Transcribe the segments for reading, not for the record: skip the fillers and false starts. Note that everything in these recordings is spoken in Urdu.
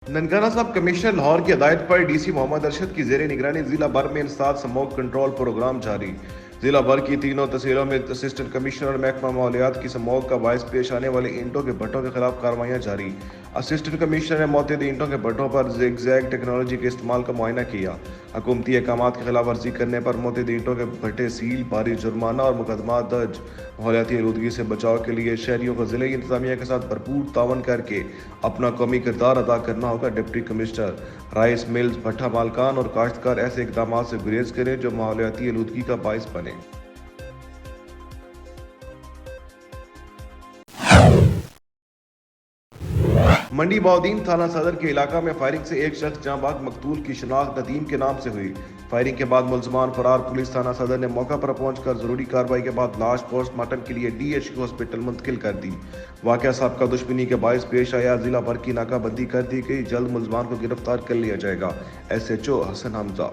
ننکانہ سب کمشنر لاہور کی ہدایت پر ڈی سی محمد ارشد کی زیر نگرانی ضلع بھر میں انسداد اسموگ کنٹرول پروگرام جاری۔ ضلع بھر کی تینوں تحصیلوں میں اسسٹنٹ کمشنر اور محکمہ ماحولیات کی اسموگ کا باعث پیش آنے والے اینٹوں کے بھٹوں کے خلاف کارروائیاں جاری۔ اسسٹنٹ کمشنر نے معتدی اینٹوں کے بھٹوں پر زیگ زیگ ٹیکنالوجی کے استعمال کا معائنہ کیا۔ حکومتی احکامات کی خلاف ورزی کرنے پر معتدی اینٹوں کے بھٹے سیل، بھاری جرمانہ اور مقدمات درج۔ ماحولیاتی آلودگی سے بچاؤ کے لیے شہریوں کو ضلعی انتظامیہ کے ساتھ بھرپور تعاون کر کے اپنا قومی کردار ادا کرنا ہوگا۔ ڈپٹی کمشنر رائس ملز، بھٹا مالکان اور کاشتکار ایسے اقدامات سے گریز کریں جو ماحولیاتی آلودگی کا باعث بنے۔ منڈی بہاؤالدین تھانہ صدر کے علاقہ میں فائرنگ سے ایک شخص جاں بحق مقتول کی شناخت ندیم کے نام سے ہوئی۔ فائرنگ کے بعد ملزمان فرار۔ پولیس تھانہ صدر نے موقع پر پہنچ کر ضروری کارروائی کے بعد لاش پوسٹ مارٹم کے لیے DHQ ہاسپٹل منتقل کر دی۔ واقعہ سابقہ دشمنی کے باعث پیش آیا۔ ضلع بھر کی ناکہ بندی کر دی گئی۔ جلد ملزمان کو گرفتار کر لیا جائے گا۔ SHO حسن حمزہ۔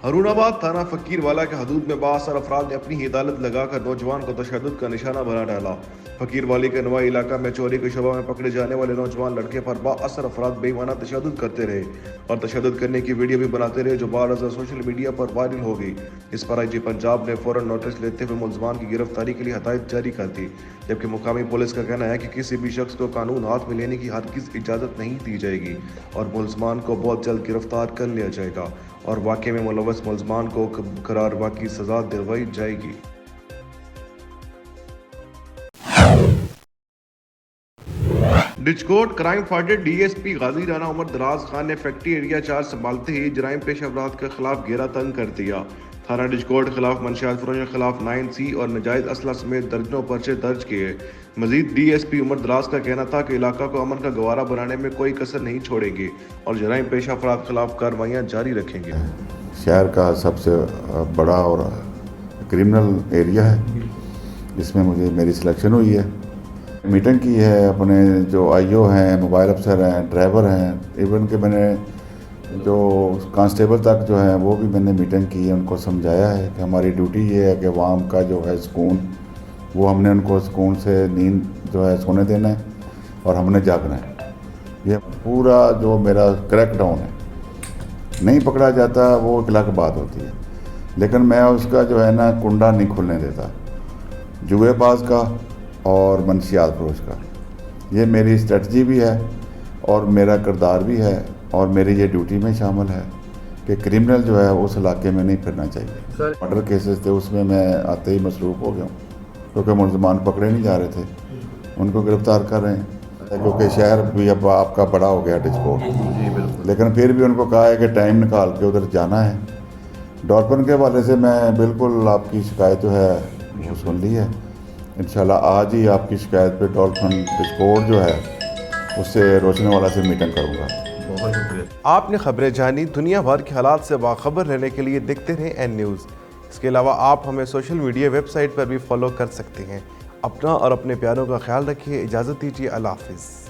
ہرون آباد تھانہ فقیر والا کے حدود میں بااثر افراد نے اپنی ہی عدالت لگا کر نوجوان کو تشدد کا نشانہ بنا ڈالا۔ فقیر والی کے نوائی علاقہ میں چوری کے شبہ میں پکڑے جانے والے نوجوان لڑکے پر بااثر افراد بے معنی تشدد کرتے رہے اور تشدد کرنے کی ویڈیو بھی بناتے رہے جو بعد ازاں سوشل میڈیا پر وائرل ہو گئی۔ اس پر IG پنجاب نے فوراً نوٹس لیتے ہوئے ملزمان کی گرفتاری کے لیے ہدایت جاری کر دی، جبکہ مقامی پولیس کا کہنا ہے کہ کسی بھی شخص کو قانون ہاتھ میں لینے کی ہرگز اجازت نہیں دی جائے گی اور ملزمان کو بہت جلد گرفتار کر لیا جائے گا اور واقعے میں ملوث ملزمان کو قراروا کی سزا دلوائی جائے گی۔ ڈچکوٹ کرائم فائٹر DSP غازی رانا عمر دراز خان نے فیکٹری ایریا 4 سنبھالتے ہی جرائم پیش افراد کے خلاف گھیرا تنگ کر دیا۔ تھانہ ڈچکوٹ خلاف منشیات فروشوں کے خلاف 9C اور ناجائز اسلحہ سمیت درجنوں پرچے درج کیے۔ مزید DSP عمر دراز کا کہنا تھا کہ علاقہ کو امن کا گوارا بنانے میں کوئی کسر نہیں چھوڑیں گے اور جرائم پیش افراد خلاف کارروائیاں جاری رکھیں گے۔ شہر کا سب سے بڑا اور کرمنل ایریا ہے جس میں میری سلیکشن ہوئی ہے۔ میٹنگ کی ہے، اپنے جو IO ہیں، موبائل افسر ہیں، ڈرائیور ہیں، ایون کہ میں نے جو کانسٹیبل تک جو ہیں وہ بھی میں نے میٹنگ کی ہے، ان کو سمجھایا ہے کہ ہماری ڈیوٹی یہ ہے کہ عوام کا جو ہے سکون، وہ ہم نے ان کو سکون سے نیند جو ہے سونے دینا ہے اور ہم نے جاگنا ہے۔ یہ پورا جو میرا کریک ڈاؤن ہے، نہیں پکڑا جاتا وہ ایک الگ بات ہوتی ہے، لیکن میں اس کا جو ہے نا کنڈا نہیں کھلنے دیتا، جوئے باز کا اور منشیات فروش کا۔ یہ میری اسٹریٹجی بھی ہے اور میرا کردار بھی ہے اور میری یہ ڈیوٹی میں شامل ہے کہ کرمنل جو ہے اس علاقے میں نہیں پھرنا چاہیے۔ مرڈر کیسز تھے، اس میں آتے ہی مصروف ہو گیا ہوں کیونکہ ملزمان پکڑے نہیں جا رہے تھے، ان کو گرفتار کر رہے ہیں کیونکہ شہر بھی اب آپ کا بڑا ہو گیا ڈچکوٹ، لیکن پھر بھی ان کو کہا ہے کہ ٹائم نکال کے ادھر جانا ہے۔ ڈالفن کے حوالے سے میں بالکل آپ کی شکایت جو ہے وہ سن لی ہے، انشاءاللہ آج ہی آپ کی شکایت پہ ڈالفن ڈچکوٹ جو ہے اس سے روشن والا سے میٹنگ کروں گا۔ بہت شکریہ۔ آپ نے خبریں جانی، دنیا بھر کے حالات سے باخبر رہنے کے لیے دیکھتے رہیں این نیوز۔ اس کے علاوہ آپ ہمیں سوشل میڈیا ویب سائٹ پر بھی فالو کر سکتے ہیں۔ اپنا اور اپنے پیاروں کا خیال رکھیے، اجازت دیجیے، اللہ حافظ۔